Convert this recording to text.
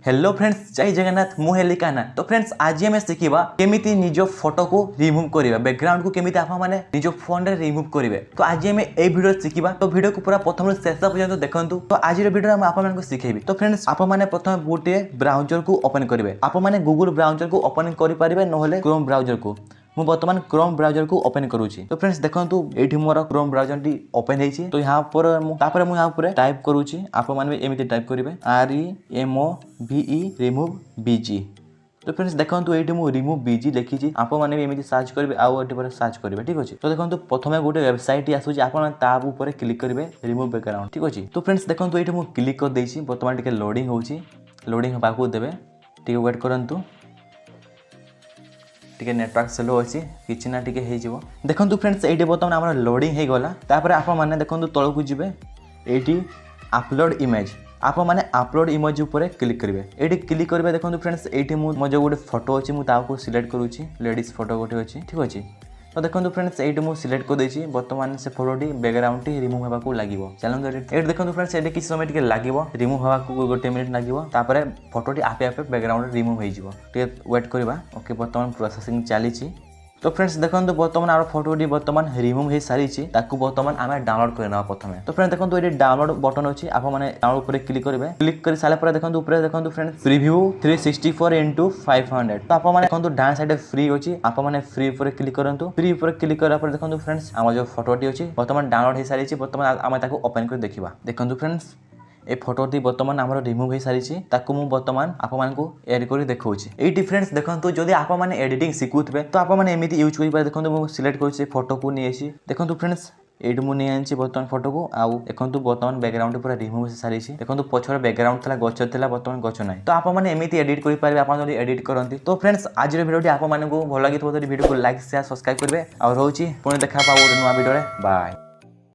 Hello friends, जय जगन्नाथ। मु heli काना। तो फ्रेंड्स आज आम शिखा केमिति निज फोटो को रिमूव करिवे, बैकग्राउंड को केमिति आप माने निज फोन रे रिमूव करिवे। तो आज आम ए वीडियो शिखा। तो वीडियो को पूरा प्रथम शेष पर्यंत देखंतु। तो आज वीडियो में आप मानक शिखेबी। तो फ्रेंड्स आप माने प्रथम गोटे ब्राउजर को ओपन करिवे। आप माने गूगल ब्राउजर को ओपन करि परिबे, नहले क्रोम ब्राउजर को। मु वर्तमान क्रोम ब्राउजर को ओपन करूची। तो फ्रेंड्स देखंतु एठी मोर क्रोम ब्राउजर टी ओपन हेछि। तो यहां पर मु यहां पर टाइप करूची। आप माने एमिति टाइप करिवे REMOVE रिमूव बीजी। तो फ्रेंड्स देखंतु एठी मु रिमूव बीजी लिखिछि। आप माने भी एमिति सर्च करिवे, आउ एठी पर सर्च करिवे। ठीक अछि। तो देखंतु प्रथमे गोटे वेबसाइट आसुछि। आप माने ता ऊपर क्लिक करिवे रिमूव बैकग्राउंड। ठीक अछि। तो फ्रेंड्स देखंतु एठी मु क्लिक कर देछि। वर्तमान टिके लोडिंग होछि। लोडिंग बाकू देबे, टिके वेट करंतु। टिके नेटवर्क स्लो अच्छी किछि ना टिके हे जिवो। देखंतु फ्रेंड्स एठी बर्तमान हमर लोडिंग हे गला। तापर आप माने देखंतु तळकु जिवे, एठी अपलोड इमेज। आप माने अपलोड इमेज ऊपर क्लिक करिवे। एठी क्लिक करिवे। देखंतु फ्रेंड्स एठी मो जो गोटे फोटो अछि मु ताको सिलेक्ट करूची। लेडीज फोटो गोटे अछि। ठीक अछि। तो देखंतु फ्रेंड्स एठी मु सिलेक्ट कर देछि। वर्तमान से फोटोटी बैकग्राउंड टी रिमूव हेबा को लागिवो। चलन एठी देखंतु फ्रेंड्स एठी किछ समय टिके लागिवो रिमूव हेबा को, गोटे मिनिट लागिवो। तापर फोटोटी आपे आपे बैकग्राउंड रिमूव हे जिवो। टिके वेट करबा। ओके वर्तमान प्रोसेसिंग चलीछि। तो फ्रेंड्स देखंतु वर्तमान आरो फोटोटी वर्तमान रिमूव हे सारीछि। ताकू वर्तमान आमे डाउनलोड करना प्रथमे। तो फ्रेंड्स देखंतु एठी डाउनलोड बटन अछि। आप माने डाउनलोड ऊपर क्लिक करिवे। क्लिक करि साले पर देखंतु ऊपर देखंतु फ्रेंड्स प्रीव्यू 364x500। तो आप माने देखंतु डान साइड फ्री अछि। आप माने फ्री ऊपर क्लिक करंतु। फ्री ऊपर क्लिक करा पर देखंतु फ्रेंड्स हम जो फोटोटी अछि वर्तमान डाउनलोड हे सारीछि। वर्तमान आमे ताकू ओपन कर देखिबा। देखंतु फ्रेंड्स ए फोटोटी वर्तमान आमर रिमूव हो सारी। ताकू मु वर्तमान आप मानकु एड करी देखौछि। एटी फ्रेंड्स देखंतु जदि आप माने एडिटिंग सिखुथबे तो आप माने एमिति यूज करि पारे। देखंतु मु सिलेक्ट करछि फोटो को नि आछि। देखंतु फ्रेंड्स एडी मु नि आछि वर्तमान फोटो को। आउ देखंतु वर्तमान बैकग्राउंड पूरा रिमूव हो सारी। देखंतु पछर बैकग्राउंड थला गछ थला, वर्तमान गछ नै। तो आप माने एमिति एडिट करि पारे। आप जदि एडिट करंती तो फ्रेंड्स आज रे वीडियोटी आप मानकु भल लागिथबो तो वीडियो को लाइक शेयर सब्सक्राइब करबे। आ रहउछि पुणी देखा पाबो नुवा वीडियो रे। बाय।